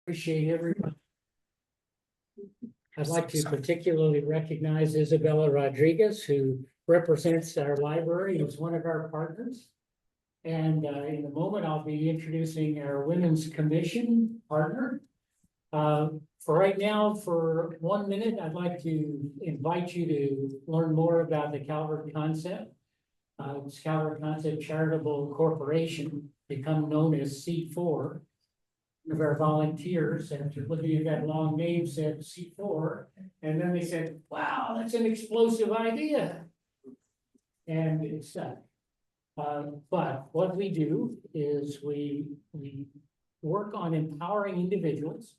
Appreciate everyone. I'd like to particularly recognize Isabella Rodriguez, who represents our library as one of our partners. And in a moment, I'll be introducing our Women's Commission partner. For right now, for 1 minute, I'd like to invite you to learn more about the Calvert concept. It's Calvert Concept Charitable Corporation, become known as C4. Of our volunteers, after looking at that long name, said C4, and then they said, wow, that's an explosive idea. And it's stuck. But what we do is we work on empowering individuals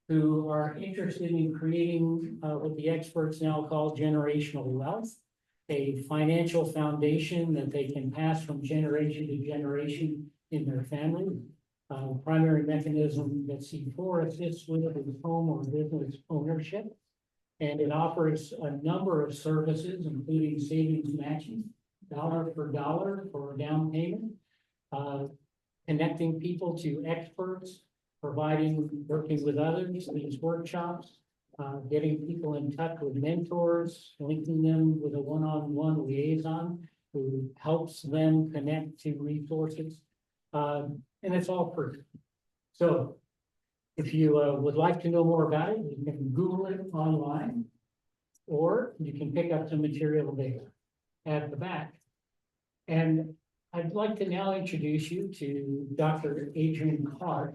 who are interested in creating what the experts now call generational wealth, a financial foundation that they can pass from generation to generation in their family. Primary mechanism that C4 assists with is home or business ownership. And it offers a number of services, including savings matching, dollar for dollar for down payment, connecting people to experts, working with others, these workshops, getting people in touch with mentors, linking them with a one-on-one liaison who helps them connect to resources. And it's all free. So if you would like to know more about it, you can Google it online, or you can pick up some material there at the back. And I'd like to now introduce you to Dr. Adrienne Clark,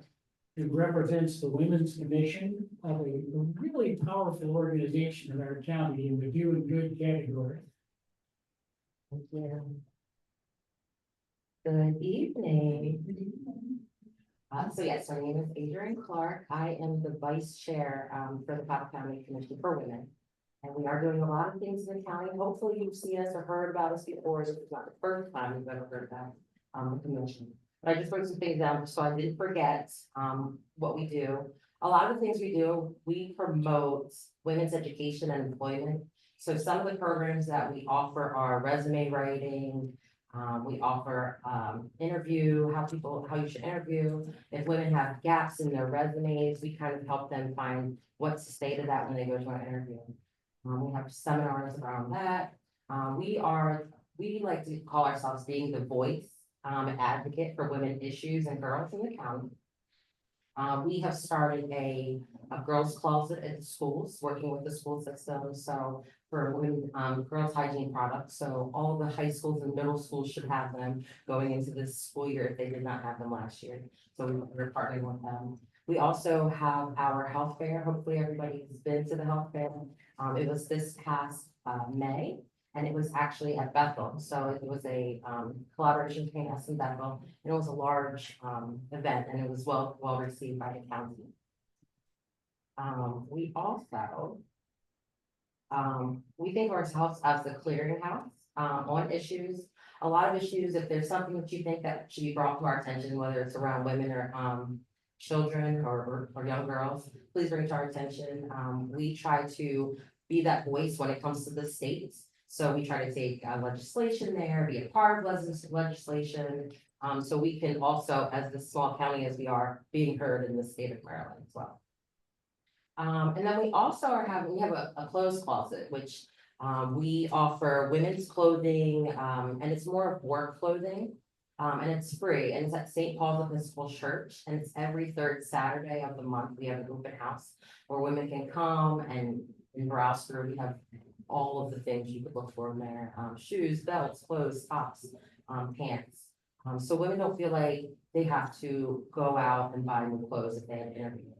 who represents the Women's Commission of a really powerful organization in our county in the doing good category. Thank you. Good evening. So yes, my name is Adrienne Clark. I am the vice chair for the Calvert County Commission for Women. And we are doing a lot of things in the county. Hopefully you've seen us or heard about us before. It's not the first time you've ever heard about the commission. But I just wrote some things down so I didn't forget what we do. A lot of the things we do, we promote women's education and employment. So some of the programs that we offer are resume writing. We offer interview, how you should interview. If women have gaps in their resumes, we kind of help them find what's the state of that when they go to an interview. We have seminars around that. We like to call ourselves being the voice advocate for women issues and girls in the county. We have started a girls closet at the schools, working with the school system. So for women, girls hygiene products. So all the high schools and middle schools should have them going into this school year if they did not have them last year. So we're partnering with them. We also have our health fair. Hopefully everybody has been to the health fair. It was this past May. And it was actually at Bethel. So it was a collaboration between us and Bethel. And it was a large event and it was well received by the county. We also, we think of ourselves as the clearinghouse on issues. A lot of issues, if there's something that you think that should be brought to our attention, whether it's around women or children or young girls, please bring it to our attention. We try to be that voice when it comes to the states. So we try to take legislation there, be a part of legislation. So we can also, as the small county as we are, being heard in the state of Maryland as well. And then we also have a clothes closet, which we offer women's clothing, and it's more of work clothing. And it's free, and it's at St. Paul's Episcopal Church, and it's every third Saturday of the month. We have an open house where women can come and browse through. We have all of the things you could look for in there, shoes, belts, clothes, tops, pants. So women don't feel like they have to go out and buy new clothes if they have an interview.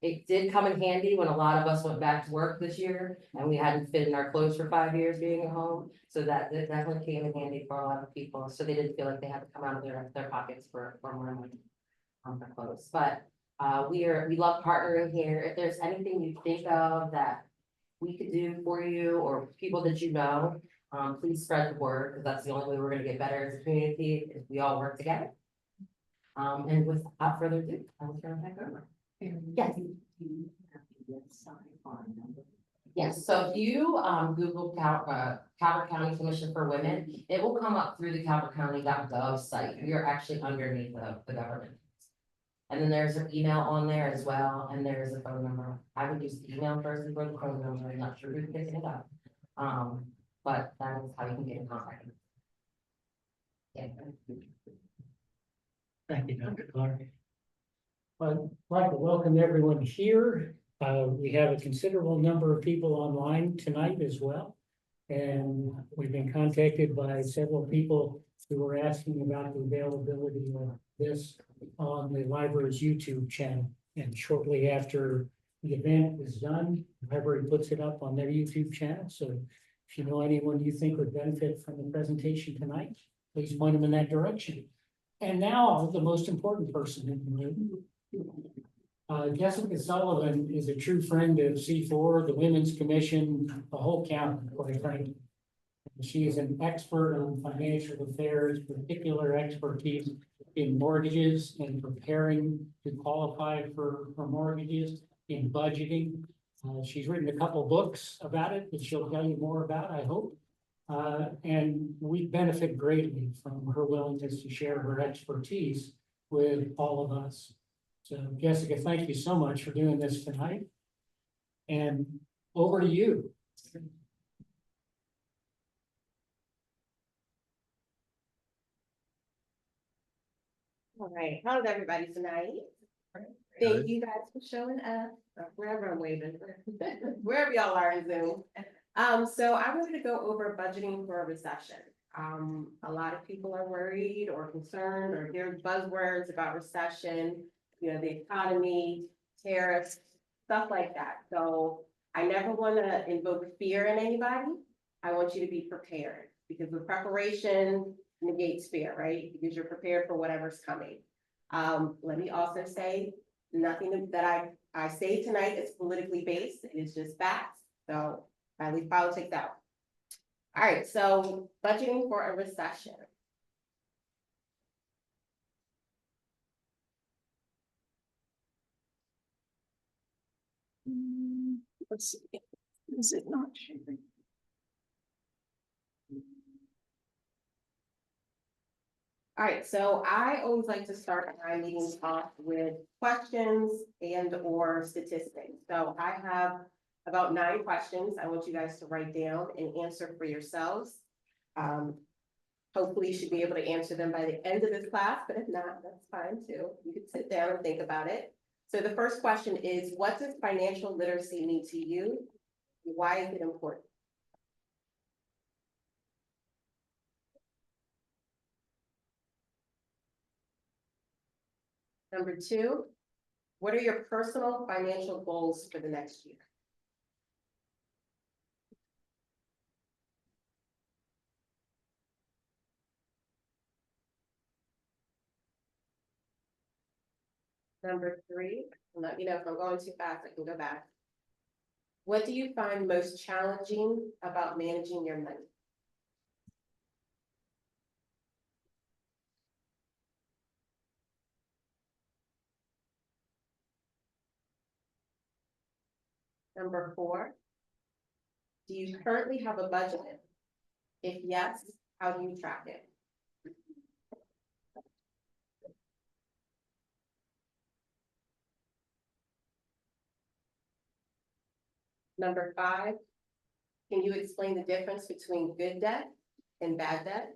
It did come in handy when a lot of us went back to work this year and we hadn't fit in our clothes for 5 years being at home. So that definitely came in handy for a lot of people. So they didn't feel like they had to come out of their pockets for more money for clothes. But we love partnering here. If there's anything you think of that we could do for you or people that you know, please spread the word, because that's the only way we're going to get better as a community if we all work together. And without further ado, I will turn it back over. Yes. Yes, so if you Google Calvert County Commission for Women, it will come up through the calvertcounty.gov site. We are actually underneath the government. And then there's an email on there as well, and there's a phone number. I would use the email first before the phone number. I'm not sure who's picking it up. But that is how you can get in contact. Yeah. Thank you, Dr. Clark. I'd like to welcome everyone here. We have a considerable number of people online tonight as well. And we've been contacted by several people who were asking about the availability of this on the library's YouTube channel. And shortly after the event is done, the library puts it up on their YouTube channel. So if you know anyone you think would benefit from the presentation tonight, please point them in that direction. And now the most important person in the room. Jessica Sullivan is a true friend of C4, the Women's Commission, the whole county, quite frankly. She is an expert on financial affairs, particular expertise in mortgages and preparing to qualify for mortgages, in budgeting. She's written a couple books about it that she'll tell you more about, I hope. And we benefit greatly from her willingness to share her expertise with all of us. So Jessica, thank you so much for doing this tonight. And over to you. All right, how's everybody tonight? Thank you guys for showing up, wherever I'm waving, wherever y'all are in Zoom. So I wanted to go over budgeting for a recession. A lot of people are worried or concerned or hear buzzwords about recession, you know, the economy, tariffs, stuff like that. So I never want to invoke fear in anybody. I want you to be prepared, because with preparation negates fear, right? Because you're prepared for whatever's coming. Let me also say, nothing that I say tonight is politically based. It is just facts. So I leave politics out. All right, so budgeting for a recession. Let's see, is it not sharing? All right, so I always like to start my meetings off with questions and or statistics. So I have about 9 questions I want you guys to write down and answer for yourselves. Hopefully you should be able to answer them by the end of this class, but if not, that's fine too. You can sit down and think about it. So the first question is, what does financial literacy mean to you? Why is it important? Number 2, what are your personal financial goals for the next year? Number 3, and let me know if I'm going too fast, I can go back. What do you find most challenging about managing your money? Number 4, do you currently have a budget? If yes, how do you track it? Number 5, can you explain the difference between good debt and bad debt?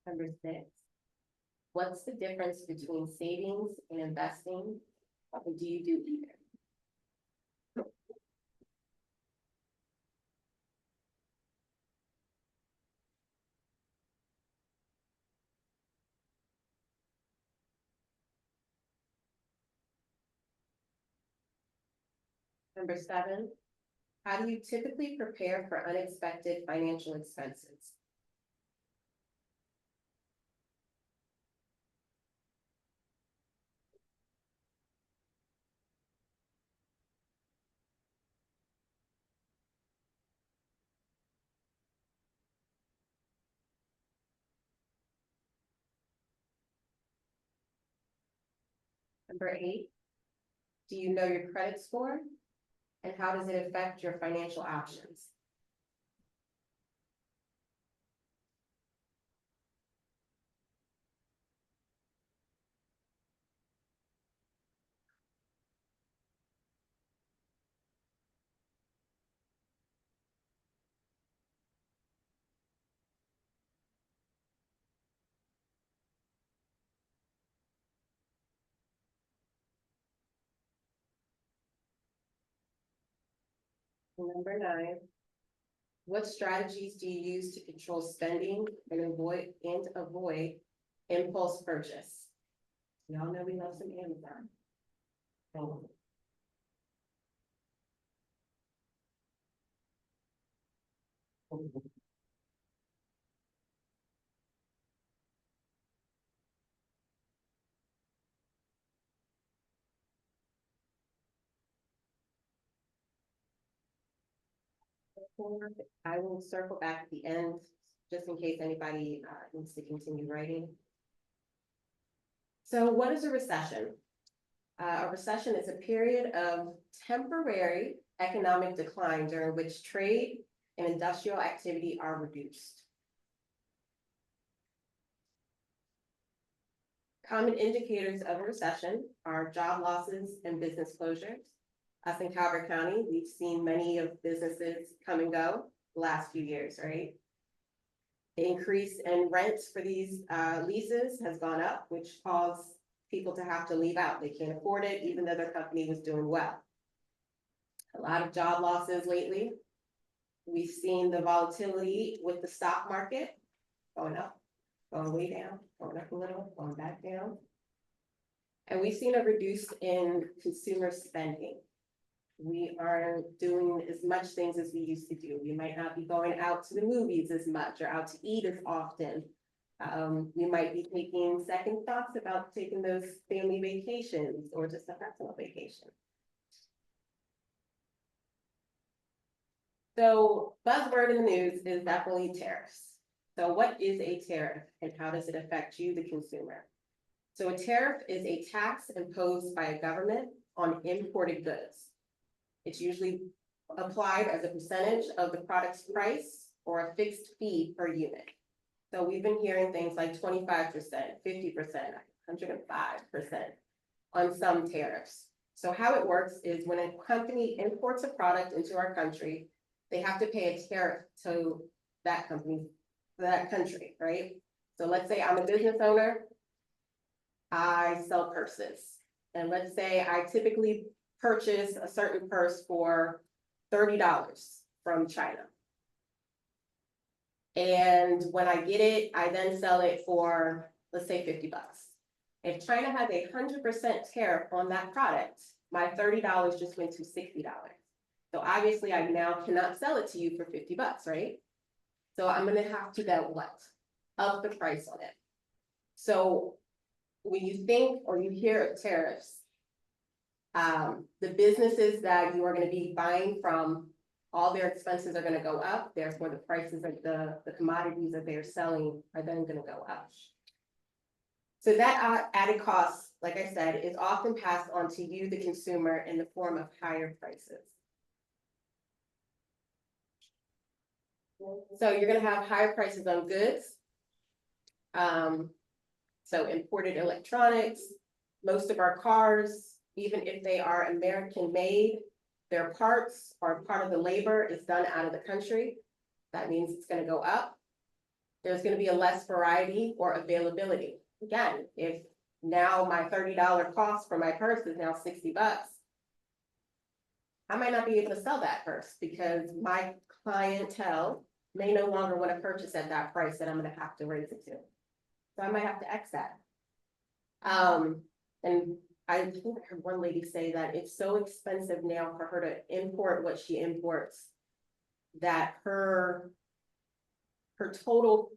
Number 6, what's the difference between savings and investing? And do you do either? Number 7, how do you typically prepare for unexpected financial expenses? Number 8, do you know your credit score? And how does it affect your financial options? Number 9, what strategies do you use to control spending and avoid impulse purchase? Y'all know we love some Amazon. I will circle back at the end, just in case anybody needs to continue writing. So what is a recession? A recession is a period of temporary economic decline during which trade and industrial activity are reduced. Common indicators of a recession are job losses and business closures. Us in Calvert County, we've seen many of businesses come and go the last few years, right? The increase in rents for these leases has gone up, which caused people to have to leave out. They can't afford it, even though their company was doing well. A lot of job losses lately. We've seen the volatility with the stock market going up, going way down, going up a little, going back down. And we've seen a reduce in consumer spending. We aren't doing as much things as we used to do. We might not be going out to the movies as much or out to eat as often. We might be taking second thoughts about taking those family vacations or just a personal vacation. So buzzword in the news is definitely tariffs. So what is a tariff and how does it affect you, the consumer? So a tariff is a tax imposed by a government on imported goods. It's usually applied as a percentage of the product's price or a fixed fee per unit. So we've been hearing things like 25%, 50%, 105% on some tariffs. So how it works is when a company imports a product into our country, they have to pay a tariff to that company, that country, right? So let's say I'm a business owner, I sell purses. And let's say I typically purchase a certain purse for $30 from China. And when I get it, I then sell it for, let's say, $50. If China has a 100% tariff on that product, my $30 just went to $60. So obviously I now cannot sell it to you for $50, right? So I'm gonna have to then what? Up the price on it. So when you think or you hear of tariffs, the businesses that you are going to be buying from, all their expenses are going to go up. Therefore, the prices of the commodities that they're selling are then going to go up. So that added cost, like I said, is often passed on to you, the consumer, in the form of higher prices. So you're going to have higher prices on goods. So imported electronics, most of our cars, even if they are American made, their parts or part of the labor is done out of the country. That means it's going to go up. There's going to be a less variety or availability. Again, if now my $30 cost for my purse is now $60, I might not be able to sell that purse because my clientele may no longer want to purchase at that price that I'm going to have to raise it to. So I might have to X that. And I think I heard one lady say that it's so expensive now for her to import what she imports. That her total,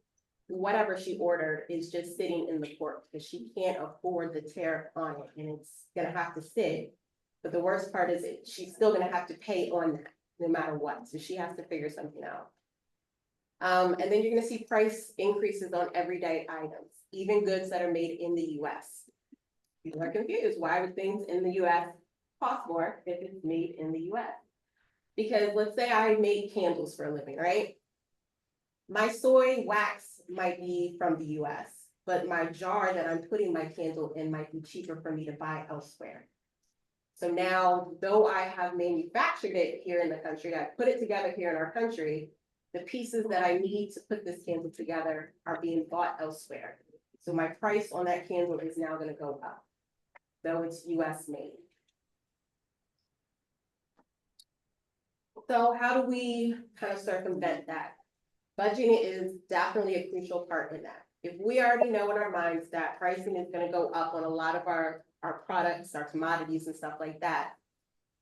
whatever she ordered is just sitting in the port because she can't afford the tariff on it and it's gonna have to sit. But the worst part is she's still gonna have to pay on that no matter what, so she has to figure something out. And then you're gonna see price increases on everyday items, even goods that are made in the US. People are confused, why would things in the US cost more if it's made in the US? Because let's say I make candles for a living, right? My soy wax might be from the US, but my jar that I'm putting my candle in might be cheaper for me to buy elsewhere. So now, though I have manufactured it here in the country, I put it together here in our country, the pieces that I need to put this candle together are being bought elsewhere. So my price on that candle is now gonna go up, though it's US made. So how do we kind of circumvent that? Budgeting is definitely a crucial part in that. If we already know in our minds that pricing is gonna go up on a lot of our products, our commodities and stuff like that,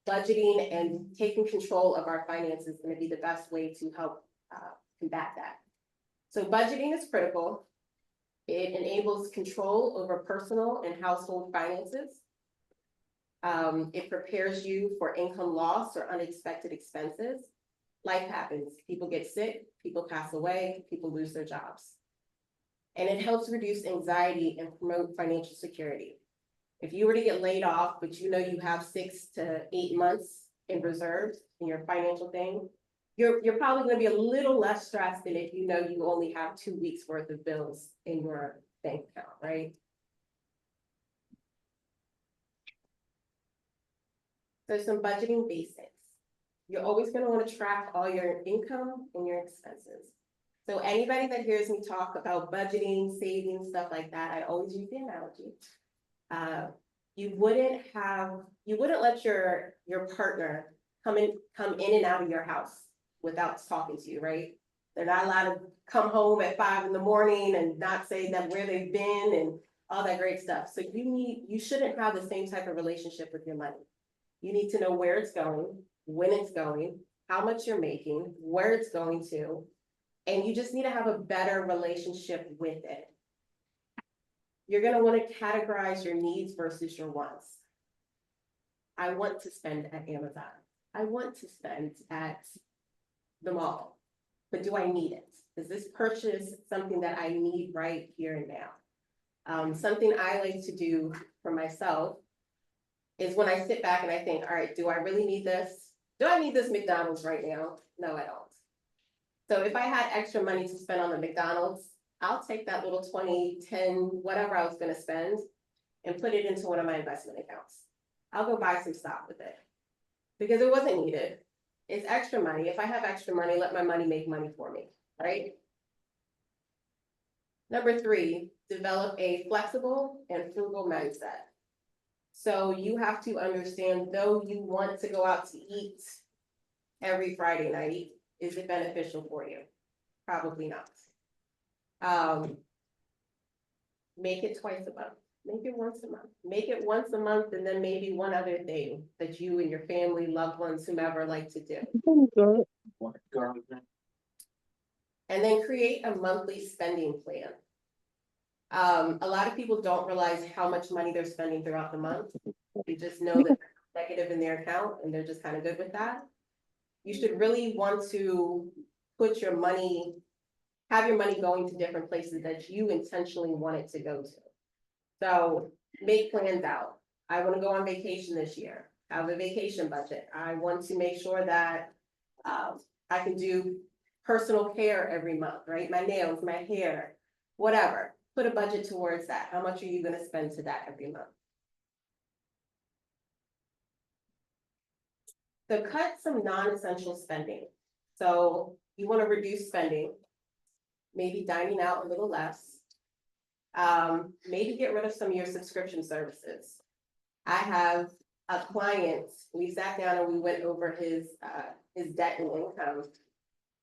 budgeting and taking control of our finances is gonna be the best way to help combat that. So budgeting is critical. It enables control over personal and household finances. It prepares you for income loss or unexpected expenses. Life happens, people get sick, people pass away, people lose their jobs. And it helps reduce anxiety and promote financial security. If you were to get laid off, but you know you have 6 to 8 months in reserves in your financial thing, you're probably gonna be a little less stressed than if you know you only have 2 weeks worth of bills in your bank account, right? So some budgeting basics. You're always gonna wanna track all your income and your expenses. So anybody that hears me talk about budgeting, saving, stuff like that, I always use the analogy. You wouldn't let your partner come in and out of your house without talking to you, right? They're not allowed to come home at 5 in the morning and not say that where they've been and all that great stuff. So you shouldn't have the same type of relationship with your money. You need to know where it's going, when it's going, how much you're making, where it's going to, and you just need to have a better relationship with it. You're gonna want to categorize your needs versus your wants. I want to spend at Amazon. I want to spend at the mall, but do I need it? Is this purchase something that I need right here and now? Something I like to do for myself is when I sit back and I think, all right, do I really need this? Do I need this McDonald's right now? No, I don't. So if I had extra money to spend on the McDonald's, I'll take that little 20, 10, whatever I was gonna spend and put it into one of my investment accounts. I'll go buy some stock with it because it wasn't needed. It's extra money. If I have extra money, let my money make money for me, right? Number 3, develop a flexible and frugal mindset. So you have to understand, though you want to go out to eat every Friday night, is it beneficial for you? Probably not. Make it twice a month, make it once a month, make it once a month, and then maybe one other thing that you and your family, loved ones, whomever like to do. And then create a monthly spending plan. A lot of people don't realize how much money they're spending throughout the month. They just know that they're negative in their account and they're just kind of good with that. You should really want to put your money, have your money going to different places that you intentionally want it to go to. So make plans out. I want to go on vacation this year. Have a vacation budget. I want to make sure that I can do personal care every month, right? My nails, my hair, whatever. Put a budget towards that. How much are you going to spend to that every month? So cut some non-essential spending. So you want to reduce spending, maybe dining out a little less. Maybe get rid of some of your subscription services. I have a client, we sat down and we went over his debt and income.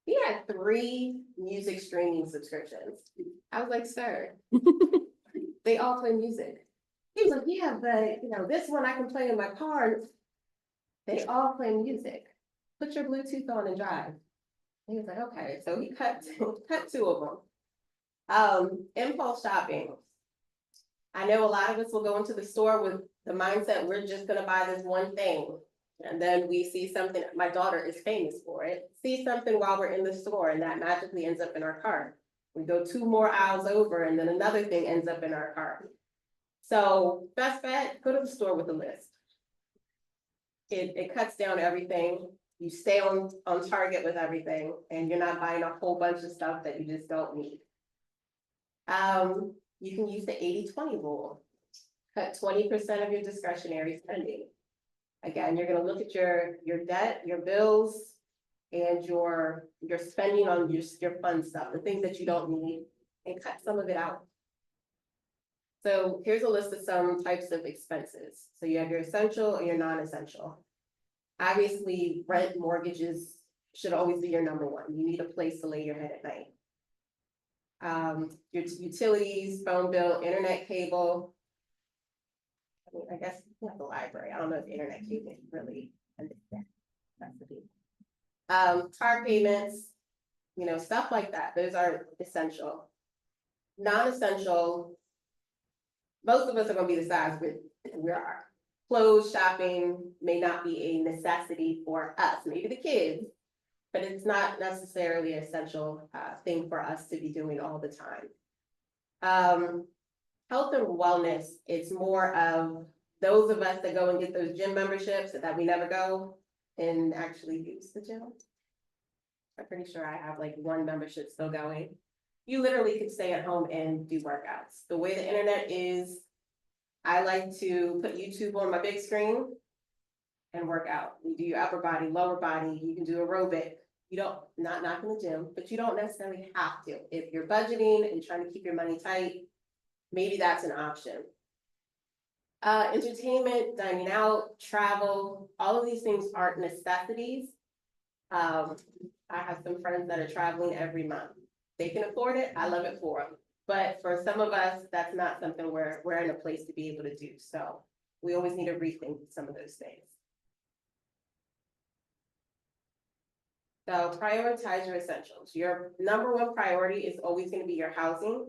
He had 3 music streaming subscriptions. I was like, sir, they all play music. He was like, yeah, but you know, this one I can play in my car. They all play music. Put your Bluetooth on and drive. He was like, okay, so he cut, cut two of them. Impulse shopping. I know a lot of us will go into the store with the mindset, we're just gonna buy this one thing. And then we see something, my daughter is famous for it, see something while we're in the store and that magically ends up in our cart. We go 2 more aisles over and then another thing ends up in our cart. So best bet, go to the store with a list. It cuts down everything. You stay on target with everything and you're not buying a whole bunch of stuff that you just don't need. You can use the 80-20 rule. Cut 20% of your discretionary spending. Again, you're gonna look at your debt, your bills, and your spending on your fun stuff, the things that you don't need, and cut some of it out. So here's a list of some types of expenses. So you have your essential and your non-essential. Obviously, rent, mortgages should always be your number one. You need a place to lay your head at night. Your utilities, phone bill, internet cable. I mean, I guess you have the library. I don't know if the internet cable really understand. That's the thing. Car payments, you know, stuff like that. Those are essential. Non-essential, most of us are gonna be the size we are. Clothes shopping may not be a necessity for us, maybe the kids, but it's not necessarily an essential thing for us to be doing all the time. Health and wellness, it's more of those of us that go and get those gym memberships that we never go and actually use the gym. I'm pretty sure I have like 1 membership still going. You literally could stay at home and do workouts. The way the internet is, I like to put YouTube on my big screen and work out. You do your upper body, lower body, you can do aerobic. You don't, not knocking the gym, but you don't necessarily have to. If you're budgeting and trying to keep your money tight, maybe that's an option. Entertainment, dining out, travel, all of these things aren't necessities. I have some friends that are traveling every month. They can afford it, I love it for them. But for some of us, that's not something we're in a place to be able to do. So we always need to rethink some of those things. So prioritize your essentials. Your number 1 priority is always going to be your housing,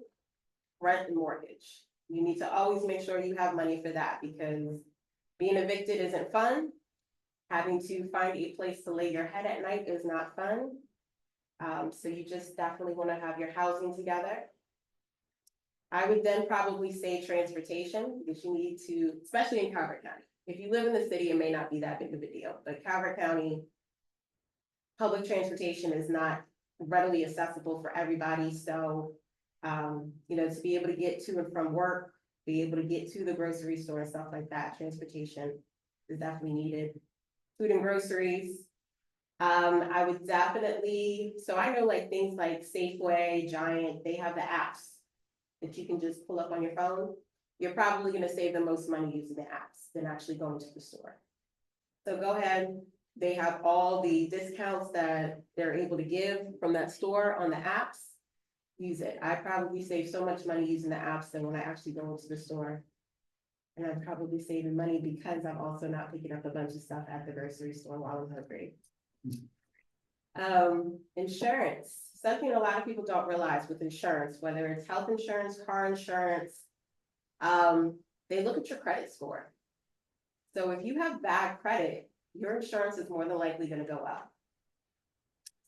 rent, and mortgage. You need to always make sure you have money for that because being evicted isn't fun. Having to find a place to lay your head at night is not fun. So you just definitely want to have your housing together. I would then probably say transportation, because you need to, especially in Calvert County. If you live in the city, it may not be that big of a deal, but Calvert County, public transportation is not readily accessible for everybody. So, you know, to be able to get to and from work, be able to get to the grocery store and stuff like that, transportation is definitely needed. Food and groceries. I would definitely, so I know like things like Safeway, Giant, they have the apps that you can just pull up on your phone. You're probably gonna save the most money using the apps than actually going to the store. So go ahead, they have all the discounts that they're able to give from that store on the apps. Use it. I probably save so much money using the apps than when I actually go into the store. And I'm probably saving money because I'm also not picking up a bunch of stuff at the grocery store while I'm hungry. Insurance, something a lot of people don't realize with insurance, whether it's health insurance, car insurance, they look at your credit score. So if you have bad credit, your insurance is more than likely going to go up.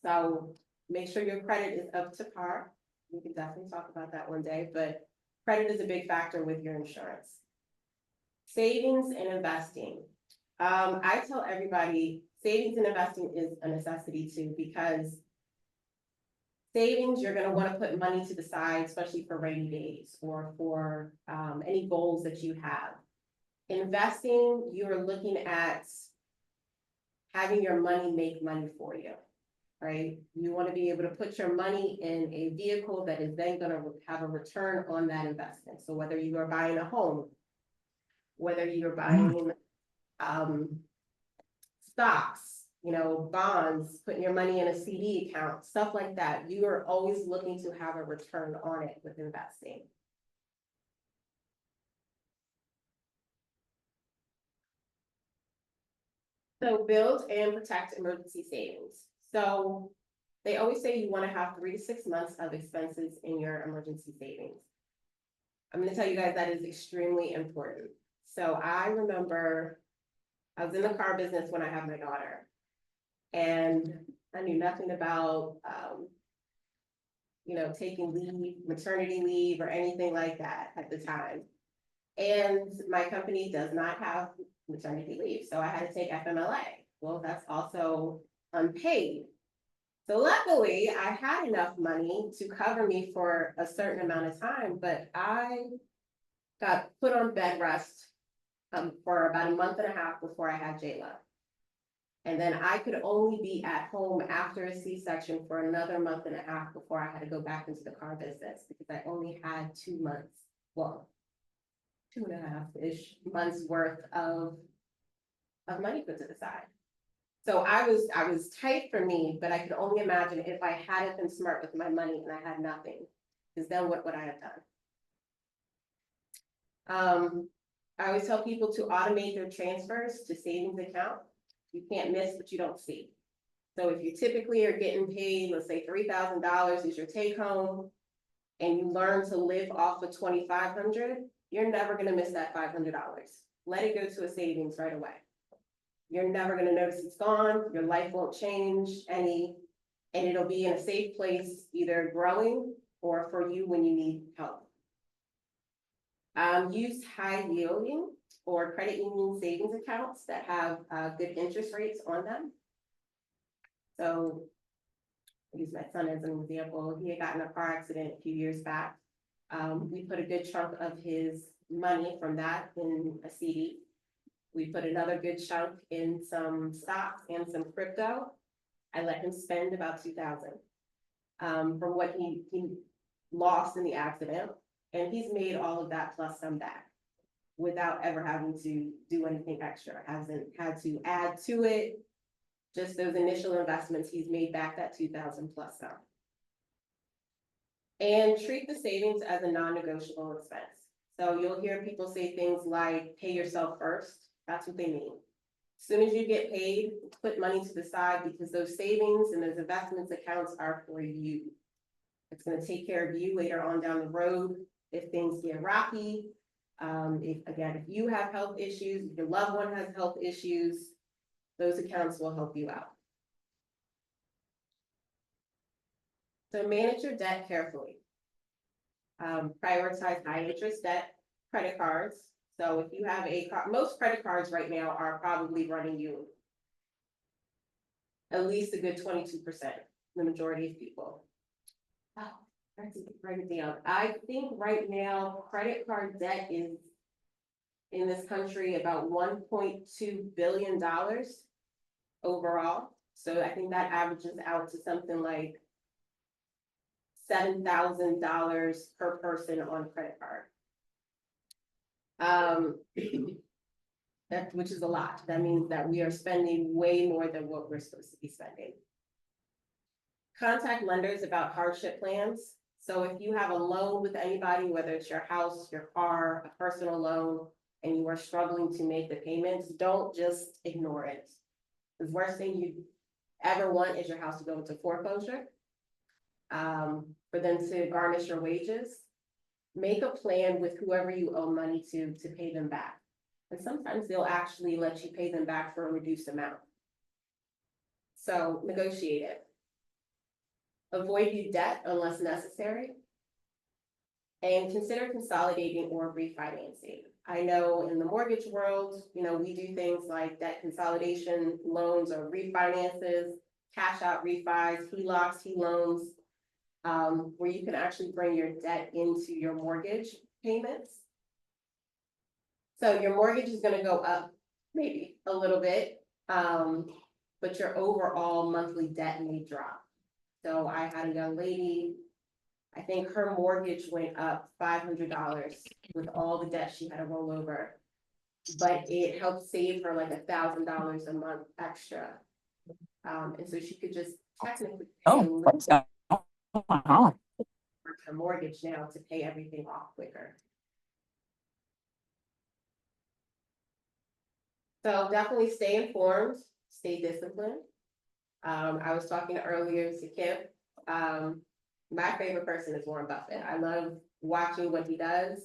So make sure your credit is up to par. We can definitely talk about that one day, but credit is a big factor with your insurance. Savings and investing. I tell everybody savings and investing is a necessity too, because savings, you're going to want to put money to the side, especially for rainy days or for any goals that you have. Investing, you're looking at having your money make money for you, right? You want to be able to put your money in a vehicle that is then going to have a return on that investment. So whether you are buying a home, whether you're buying stocks, you know, bonds, putting your money in a CD account, stuff like that, you are always looking to have a return on it with investing. So build and protect emergency savings. So they always say you want to have 3 to 6 months of expenses in your emergency savings. I'm gonna tell you guys that is extremely important. So I remember I was in the car business when I had my daughter. And I knew nothing about, taking leave, maternity leave or anything like that at the time. And my company does not have maternity leave, so I had to take FMLA. Well, that's also unpaid. So luckily, I had enough money to cover me for a certain amount of time, but I got put on bed rest for about a month and a half before I had Jayla. And then I could only be at home after a C-section for another month and a half before I had to go back into the car business because I only had 2 months, well, 2.5-ish months worth of money put to the side. So I was tight for me, but I could only imagine if I hadn't been smart with my money and I had nothing, because then what would I have done? I always tell people to automate their transfers to savings account. You can't miss what you don't see. So if you typically are getting paid, let's say $3,000 is your take home, and you learn to live off of $2,500, you're never gonna miss that $500. Let it go to a savings right away. You're never gonna notice it's gone, your life won't change any, and it'll be in a safe place, either growing or for you when you need help. Use high yielding or credit union savings accounts that have good interest rates on them. So I'll use my son as an example. He had gotten a car accident a few years back. We put a good chunk of his money from that in a CD. We put another good chunk in some stocks and some crypto. I let him spend about $2,000 from what he lost in the accident. And he's made all of that plus some back without ever having to do anything extra. Hasn't had to add to it. Just those initial investments, he's made back that $2,000 plus some. And treat the savings as a non-negotiable expense. So you'll hear people say things like pay yourself first. That's what they mean. As soon as you get paid, put money to the side because those savings and those investments accounts are for you. It's going to take care of you later on down the road if things get rocky. If you have health issues, if your loved one has health issues, those accounts will help you out. So manage your debt carefully. Prioritize high interest debt, credit cards. So if you have most credit cards right now are probably running you at least a good 22%, the majority of people. Oh, that's a write it down. I think right now credit card debt is in this country about $1.2 billion overall. So I think that averages out to something like $7,000 per person on credit card. Which is a lot. That means that we are spending way more than what we're supposed to be spending. Contact lenders about hardship plans. So if you have a loan with anybody, whether it's your house, your car, a personal loan, and you are struggling to make the payments, don't just ignore it. The worst thing you ever want is your house to go into foreclosure. For them to garnish your wages. Make a plan with whoever you owe money to pay them back. And sometimes they'll actually let you pay them back for a reduced amount. So negotiate it. Avoid new debt unless necessary. And consider consolidating or refinancing. I know in the mortgage world, we do things like debt consolidation loans or refinances, cash out refis, HELOCs, HELoans, where you can actually bring your debt into your mortgage payments. So your mortgage is going to go up maybe a little bit, but your overall monthly debt may drop. So I had a young lady, I think her mortgage went up $500 with all the debt she had to roll over, but it helped save her like $1,000 a month extra. And so she could just technically pay her mortgage now to pay everything off quicker. So definitely stay informed, stay disciplined. I was talking earlier to Kip. My favorite person is Warren Buffett. I love watching what he does.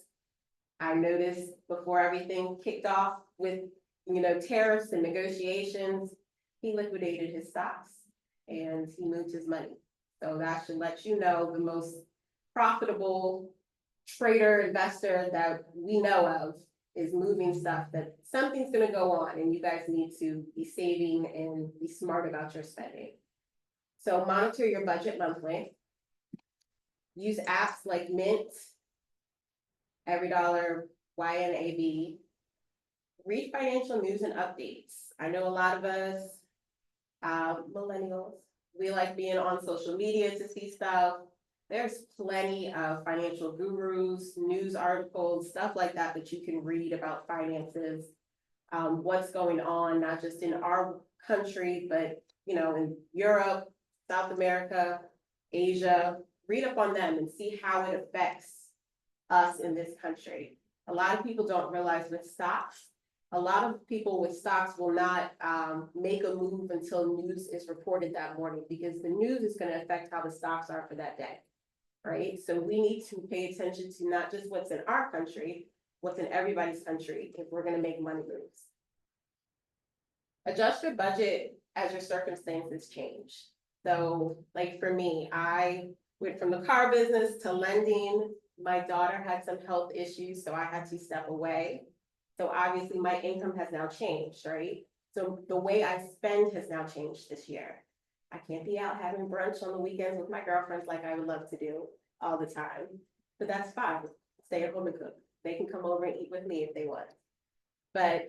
I noticed before everything kicked off with, tariffs and negotiations, he liquidated his stocks and he moved his money. So that should let you know the most profitable trader, investor that we know of is moving stuff that something's gonna go on and you guys need to be saving and be smart about your spending. So monitor your budget monthly. Use apps like Mint, Every Dollar, YNAB. Read financial news and updates. I know a lot of us, millennials, we like being on social media to see stuff. There's plenty of financial gurus, news articles, stuff like that that you can read about finances. What's going on, not just in our country, but in Europe, South America, Asia. Read up on them and see how it affects us in this country. A lot of people don't realize with stocks, a lot of people with stocks will not make a move until news is reported that morning because the news is going to affect how the stocks are for that day, right? So we need to pay attention to not just what's in our country, what's in everybody's country if we're going to make money moves. Adjust your budget as your circumstances change. So like for me, I went from the car business to lending. My daughter had some health issues, so I had to step away. So obviously my income has now changed, right? So the way I spend has now changed this year. I can't be out having brunch on the weekends with my girlfriends like I would love to do all the time, but that's fine. Stay at home and cook. They can come over and eat with me if they want. But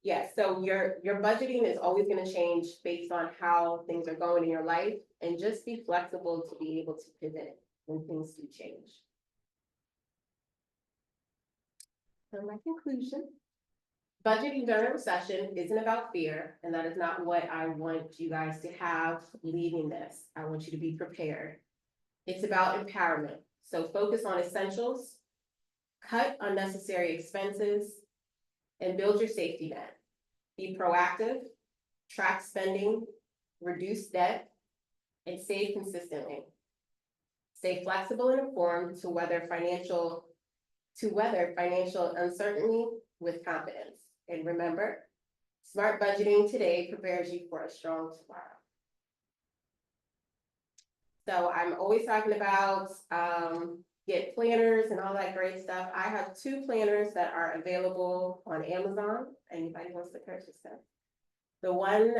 yeah, so your budgeting is always going to change based on how things are going in your life, and just be flexible to be able to pivot when things do change. So my conclusion, budgeting during a recession isn't about fear, and that is not what I want you guys to have leaving this. I want you to be prepared. It's about empowerment. So focus on essentials, cut unnecessary expenses, and build your safety net. Be proactive, track spending, reduce debt, and save consistently. Stay flexible and informed to weather financial uncertainty with confidence. And remember, smart budgeting today prepares you for a strong tomorrow. So I'm always talking about get planners and all that great stuff. I have 2 planners that are available on Amazon. Anybody wants to purchase them. The one,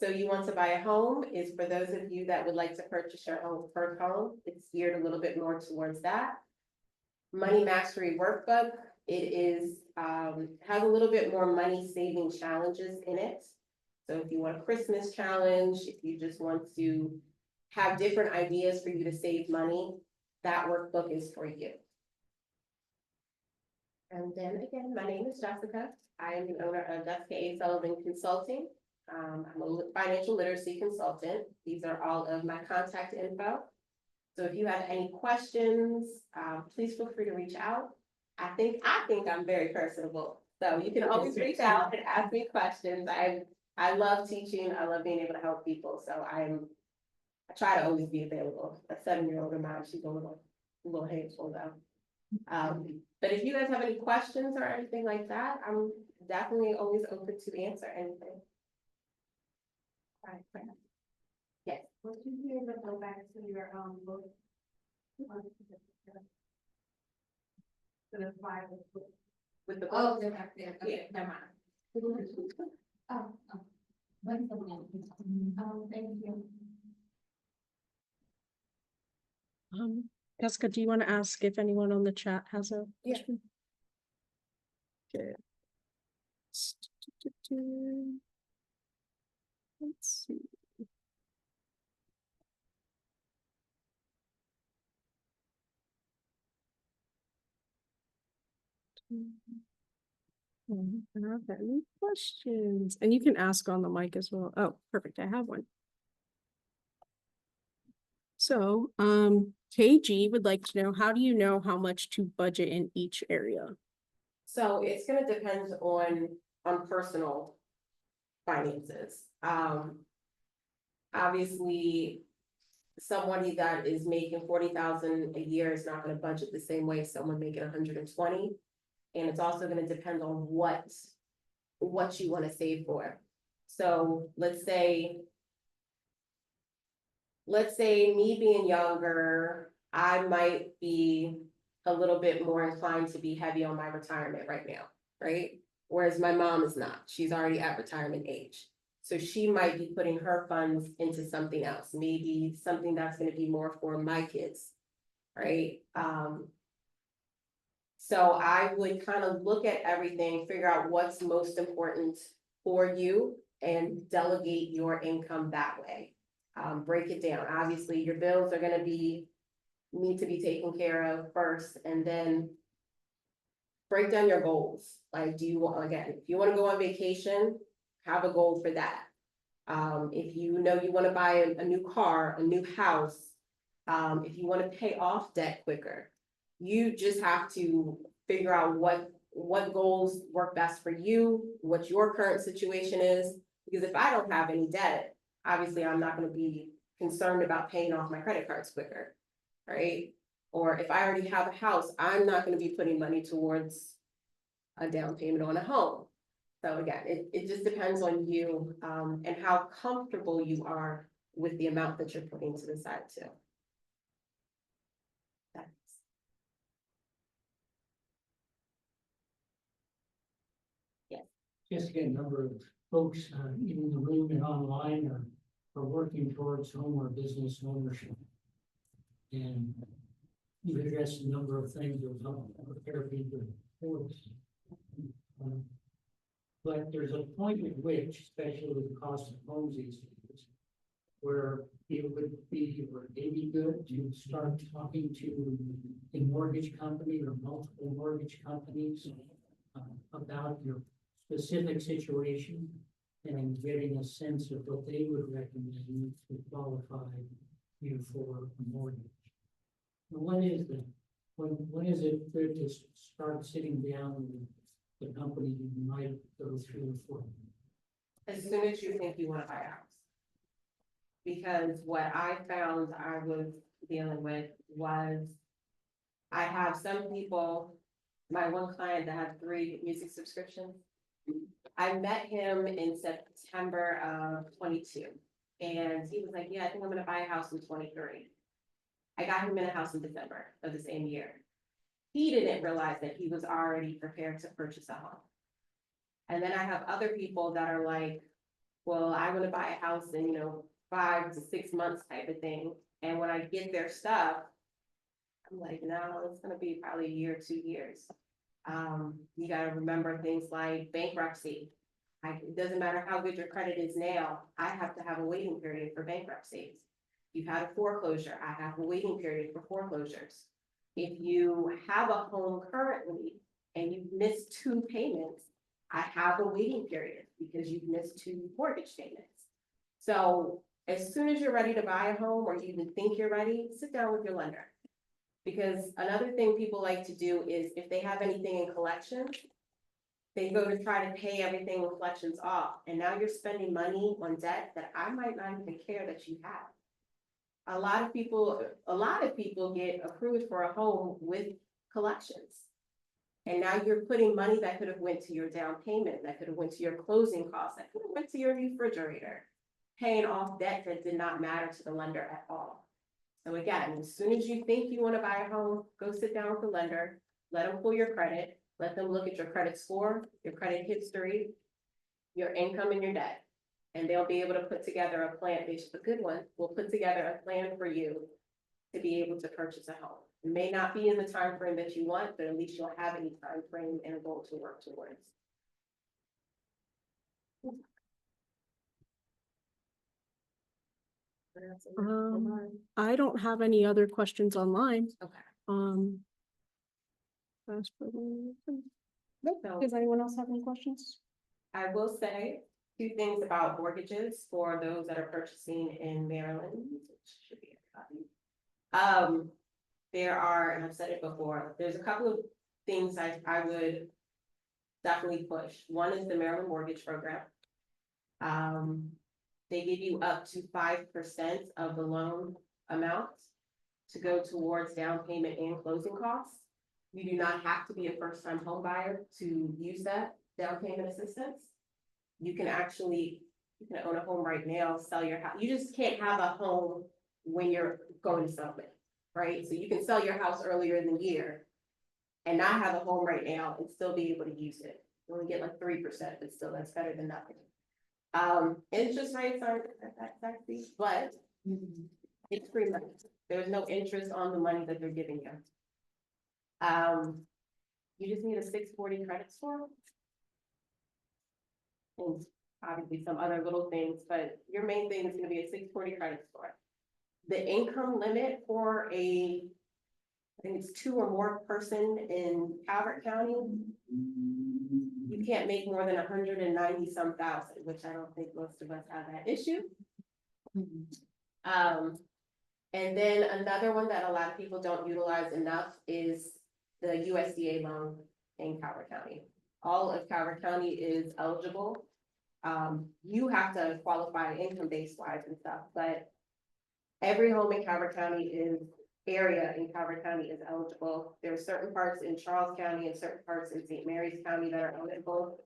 so you want to buy a home, is for those of you that would like to purchase your own first home. It's geared a little bit more towards that. Money Mastery Workbook. It is has a little bit more money saving challenges in it. So if you want a Christmas challenge, if you just want to have different ideas for you to save money, that workbook is for you. And then again, my name is Jessica. I am the owner of Jessica A. Sullivan Consulting. I'm a financial literacy consultant. These are all of my contact info. So if you have any questions, please feel free to reach out. I think I'm very personable. So you can always reach out and ask me questions. I love teaching. I love being able to help people. So I try to always be available. A 7-year-old of mine, she's a little hateful though. But if you guys have any questions or anything like that, I'm definitely always open to answer anything. All right, yes. Would you be able to go back to your book? To the file With the Oh, book. they're back there. Okay, never mind. Oh. When's the one? Thank you. Jessica, do you want to ask if anyone on the chat has a Yeah. question? Okay. Let's see. I don't have any questions, and you can ask on the mic as well. Oh, perfect. I have one. So, KG would like to know, how do you know how much to budget in each area? So it's gonna depend on personal finances. Obviously, somebody that is making 40,000 a year is not gonna budget the same way as someone making 120. And it's also gonna depend on what you wanna save for. So let's say me being younger, I might be a little bit more inclined to be heavy on my retirement right now, right? Whereas my mom is not, she's already at retirement age. So she might be putting her funds into something else, maybe something that's gonna be more for my kids, right? So I would kind of look at everything, figure out what's most important for you and delegate your income that way. Break it down. Obviously, your bills are gonna need to be taken care of first, and then break down your goals. Like, do you want, again, if you wanna go on vacation, have a goal for that. If you know you wanna buy a new car, a new house, if you wanna pay off debt quicker, you just have to figure out what goals work best for you, what your current situation is. Because if I don't have any debt, obviously I'm not gonna be concerned about paying off my credit cards quicker, right? Or if I already have a house, I'm not gonna be putting money towards a down payment on a home. So again, it just depends on you, and how comfortable you are with the amount that you're putting to the side too. That's, Just again, a number of folks, in the room and online are working towards home or business ownership. And you've addressed a number of things that will help prepare people for this. But there's a point at which, especially with the cost of homes these days, where it would be, or maybe good to start talking to a mortgage company or multiple mortgage companies about your specific situation and getting a sense of what they would recommend to qualify you for a mortgage. And when is that? When is it good to start sitting down with the company you might go through for? as soon as you think you wanna buy a house. Because what I found I was dealing with was, I have some people, my one client that had 3 music subscriptions. I met him in September of 22, and he was like, yeah, I think I'm gonna buy a house in 23. I got him in a house in December of the same year. He didn't realize that he was already prepared to purchase a home. And then I have other people that are like, well, I wanna buy a house in, 5 to 6 months type of thing. And when I get their stuff, I'm like, no, it's gonna be probably a year, 2 years. You gotta remember things like bankruptcy. It doesn't matter how good your credit is now, I have to have a waiting period for bankruptcies. You've had a foreclosure, I have a waiting period for foreclosures. If you have a home currently and you've missed 2 payments, I have a waiting period because you've missed 2 mortgage payments. So as soon as you're ready to buy a home, or you even think you're ready, sit down with your lender. Because another thing people like to do is, if they have anything in collections, they go to try to pay everything in collections off, and now you're spending money on debt that I might not even care that you have. A lot of people get approved for a home with collections. And now you're putting money that could have went to your down payment, that could have went to your closing costs, that could have went to your refrigerator, paying off debt that did not matter to the lender at all. So again, as soon as you think you want to buy a home, go sit down with the lender, let them pull your credit, let them look at your credit score, your credit history, your income and your debt. And they'll be able to put together a plan, a good one, will put together a plan for you to be able to purchase a home. It may not be in the time frame that you want, but at least you'll have any time frame and a goal to work towards. I don't have any other questions online. Okay. So Does anyone else have any questions? I will say 2 things about mortgages for those that are purchasing in Maryland, which should be everybody. There are, and I've said it before, there's a couple of things I would definitely push. One is the Maryland mortgage program. They give you up to 5% of the loan amount to go towards down payment and closing costs. You do not have to be a first-time home buyer to use that down payment assistance. You can own a home right now, sell your house. You just can't have a home when you're going to sell it, right? So you can sell your house earlier in the year and not have a home right now and still be able to use it. You only get like 3%, but still that's better than nothing. Interest rates aren't that sexy, but it's free money. There's no interest on the money that they're giving you. You just need a 640 credit score. And obviously some other little things, but your main thing is gonna be a 640 credit score. The income limit for I think it's 2 or more person in Calvert County. You can't make more than 190 some thousand, which I don't think most of us have that issue. And then another one that a lot of people don't utilize enough is the USDA loan in Calvert County. All of Calvert County is eligible. You have to qualify income base wise and stuff, but every home in Calvert County area in Calvert County is eligible. There are certain parts in Charles County and certain parts in St. Mary's County that are eligible.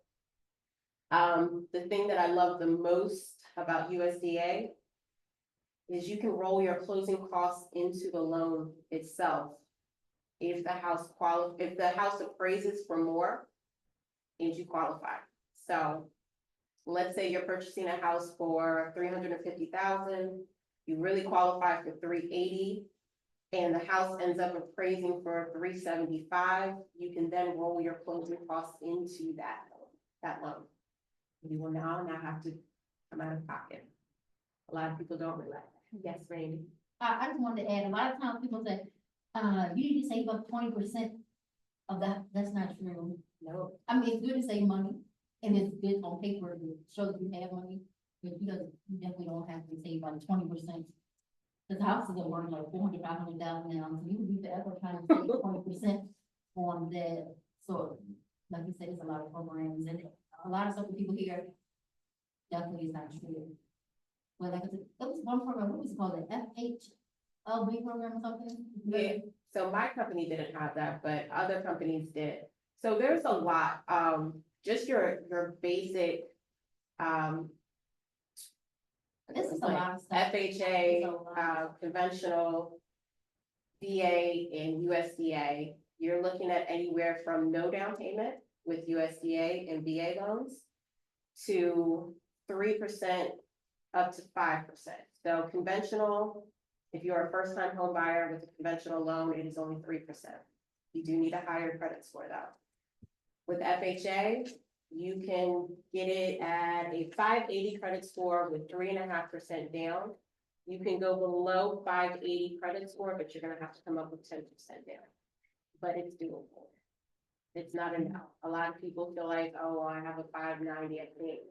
The thing that I love the most about USDA is you can roll your closing costs into the loan itself. If the house appraises for more and you qualify. So let's say you're purchasing a house for $350,000, you really qualify for $380,000, and the house ends up appraising for $375,000, you can then roll your closing costs into that loan. You will now not have to come out of pocket. A lot of people don't realize that. Yes, Randy. I just wanted to add, a lot of times people say, you need to save up 20% of that. That's not true. No. I mean, it's good to save money, and it's good on paper to show that you have money, but you definitely don't have to save about 20%. The houses are worth like 400, 500,000 now, so you would be forever trying to save 20% on that. So, like you said, it's a lot of programs, and a lot of stuff that people hear definitely is not true. Well, like I said, there was one program, what was it called, the FHLB program or something? Yeah, so my company didn't have that, but other companies did. So there's a lot, just your basic, This is a lot of stuff. FHA, conventional, VA and USDA. You're looking at anywhere from no down payment with USDA and VA loans to 3% up to 5%. So conventional, if you're a first-time home buyer with a conventional loan, it is only 3%. You do need a higher credit score though. With FHA, you can get it at a 580 credit score with 3.5% down. You can go below 580 credit score, but you're gonna have to come up with 10% down. But it's doable. It's not enough. A lot of people feel like, oh, I have a 590, I think.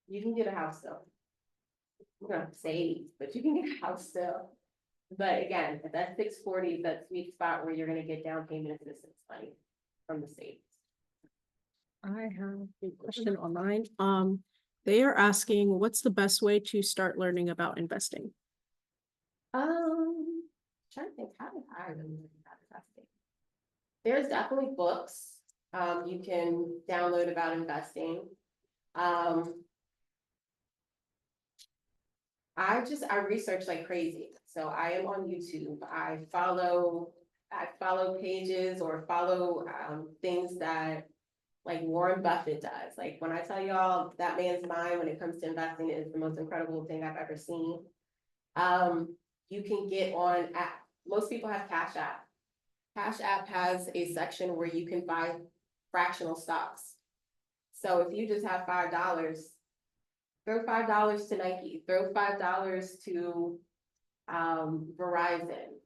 You can get a house still. You're gonna have to save, but you can get a house still. But again, at that 640, that sweet spot where you're gonna get down payment assistance money from the state. I have a question online. They are asking, what's the best way to start learning about investing? Trying to think, how did I really learn about investing? There's definitely books, you can download about investing. I research like crazy. So I am on YouTube. I follow pages or follow, things that like Warren Buffett does. Like when I tell y'all that man's mind when it comes to investing is the most incredible thing I've ever seen. You can get on app. Most people have Cash App. Cash App has a section where you can buy fractional stocks. So if you just have $5, throw $5 to Nike, throw $5 to Verizon.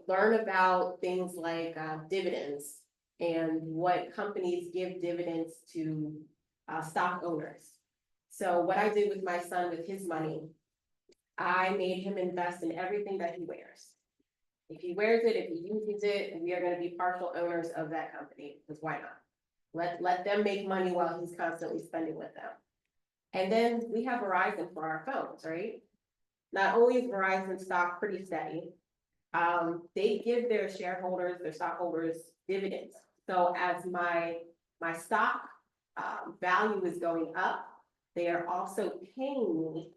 Learn about things like dividends and what companies give dividends to stock owners. So what I did with my son with his money, I made him invest in everything that he wears. If he wears it, if he uses it, we are going to be partial owners of that company, because why not? Let them make money while he's constantly spending with them. And then we have Verizon for our phones, right? Not only is Verizon stock pretty steady, they give their shareholders, their stockholders dividends. So as my stock, value is going up, they are also paying me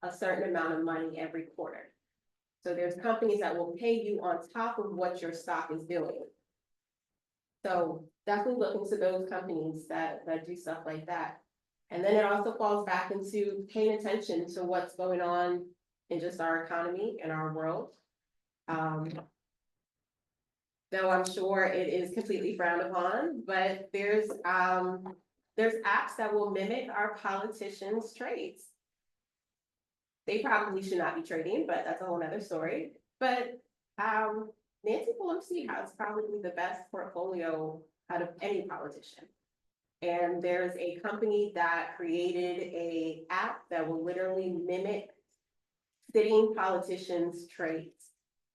a certain amount of money every quarter. So there's companies that will pay you on top of what your stock is doing. So definitely look into those companies that do stuff like that. And then it also falls back into paying attention to what's going on in just our economy and our world. Though I'm sure it is completely frowned upon, but there's apps that will mimic our politicians' trades. They probably should not be trading, but that's a whole nother story. But Nancy Pelosi has probably the best portfolio out of any politician. And there's a company that created a app that will literally mimic sitting politicians' trades.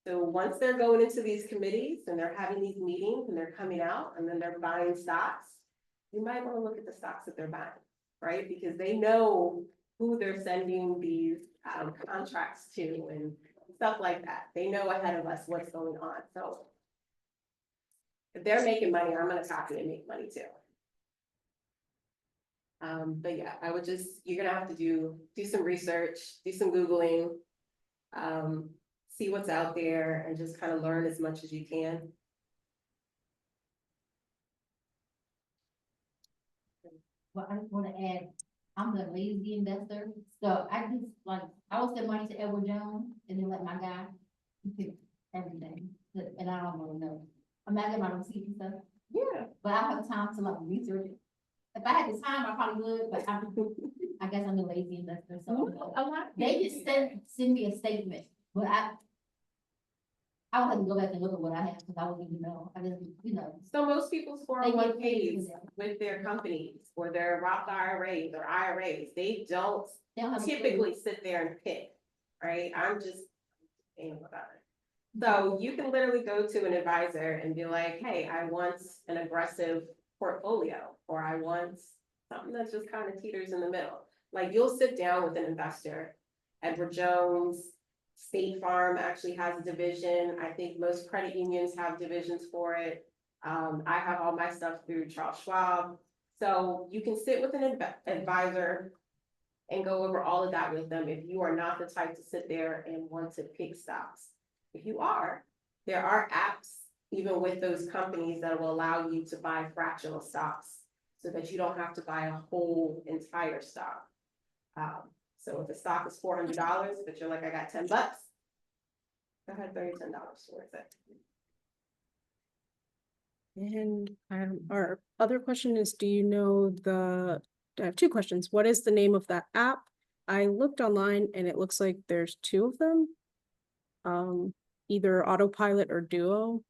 So once they're going into these committees and they're having these meetings and they're coming out and then they're buying stocks, you might want to look at the stocks that they're buying, right? Because they know who they're sending these contracts to and stuff like that. They know ahead of us what's going on. So if they're making money, I'm gonna copy and make money too. But yeah, I would just, you're gonna have to do some research, do some Googling, see what's out there and just kind of learn as much as you can. Well, I just wanna add, I'm the lazy investor, so I just like, I will send money to Edward Jones and then let my guy pick everything, and I don't really know. I'm not getting my receipts and stuff, Yeah. but I don't have time to like research it. If I had the time, I probably would, but I guess I'm a lazy investor, so. A lot. They just send me a statement, but I would have to go back and look at what I have, because I wouldn't even know, I just, you know. So most people's They get 401ks paid for that. with their companies or their Roth IRAs or IRAs, they don't They don't have a clue. typically sit there and pick, right? I'm just saying about it. So you can literally go to an advisor and be like, hey, I want an aggressive portfolio, or I want something that just kind of teeters in the middle. Like you'll sit down with an investor, Edward Jones, State Farm actually has a division. I think most credit unions have divisions for it. I have all my stuff through Charles Schwab. So you can sit with an advisor and go over all of that with them if you are not the type to sit there and want to pick stocks. If you are, there are apps, even with those companies, that will allow you to buy fractional stocks so that you don't have to buy a whole entire stock. So if the stock is $400, but you're like, I got $10, go ahead, $10 towards it. And our other question is, do you know I have two questions. What is the name of that app? I looked online and it looks like there's two of them. Either Autopilot or Duo.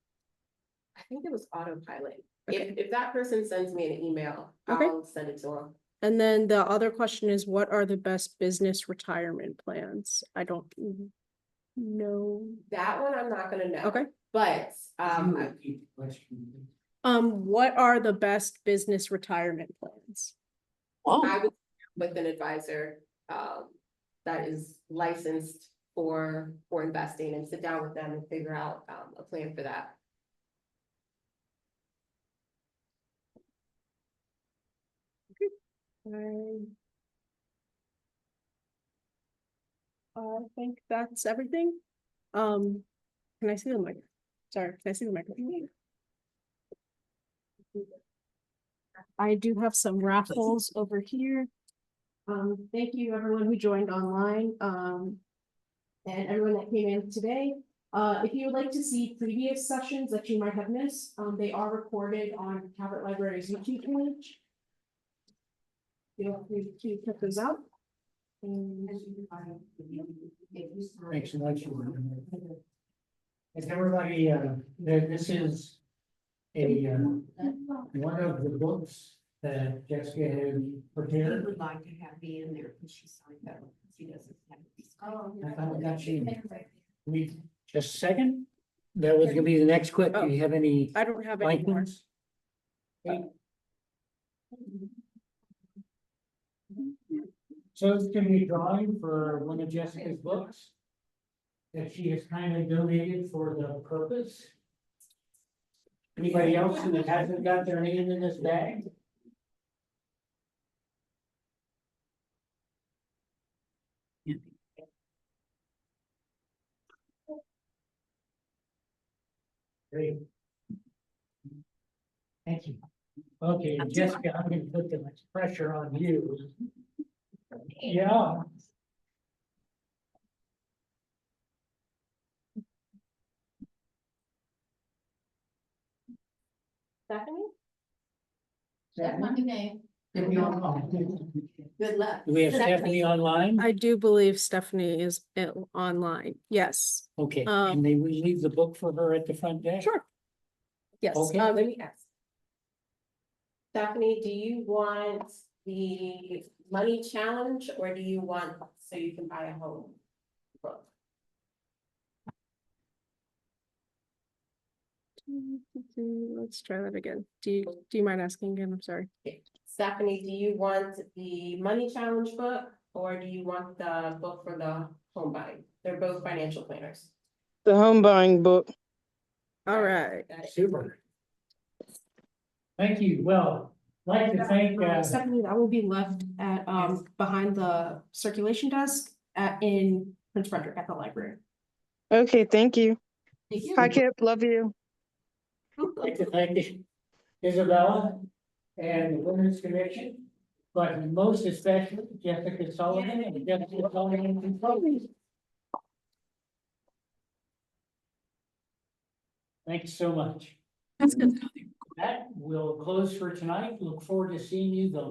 I think it was Autopilot. If that person sends me an email, Okay. I'll send it to them. And then the other question is, what are the best business retirement plans? I don't know. That one I'm not gonna know. Okay. But, What are the best business retirement plans? I would with an advisor, that is licensed for investing and sit down with them and figure out, a plan for that. I think that's everything. Can I see the mic? Sorry, can I see the microphone? I do have some raffles over here. Thank you everyone who joined online, and everyone that came in today. If you would like to see previous sessions that you might have missed, they are recorded on Calvert Library's YouTube page. Feel free to check those out. Thanks so much. Is everybody, this is one of the books that Jessica has prepared. Would like to have me in there because she signed up. She doesn't have. I thought that she, just a second, that was gonna be the next quick. Do you have any I don't have any blank more. ones? So it's gonna be a drawing for one of Jessica's books that she has kindly donated for the purpose. Anybody else who hasn't got their name in this bag? Great. Thank you. Okay, Jessica, I'm gonna put the much pressure on you. Yeah. Stephanie? That's my new name. Good luck. Do we have Stephanie online? I do believe Stephanie is online. Yes. Okay, and they will leave the book for her at the front desk? Sure. Yes. Okay. Let me ask. Stephanie, do you want the money challenge or do you want so you can buy a home? book? Let's try that again. Do you mind asking again? I'm sorry. Stephanie, do you want the money challenge book or do you want the book for the home buying? They're both financial planners. The home buying book. All right. Got it. Super. Thank you. Well, I'd like to thank, Stephanie, that will be left at, behind the circulation desk in Prince Frederick at the library. Okay, thank you. Thank you. Hi, Kip. Love you. I'd like to thank Isabella and the Women's Commission, but most especially Jessica Sullivan and Jessica Sullivan Consulting. Thank you so much. That's good. That will close for tonight. Look forward to seeing you the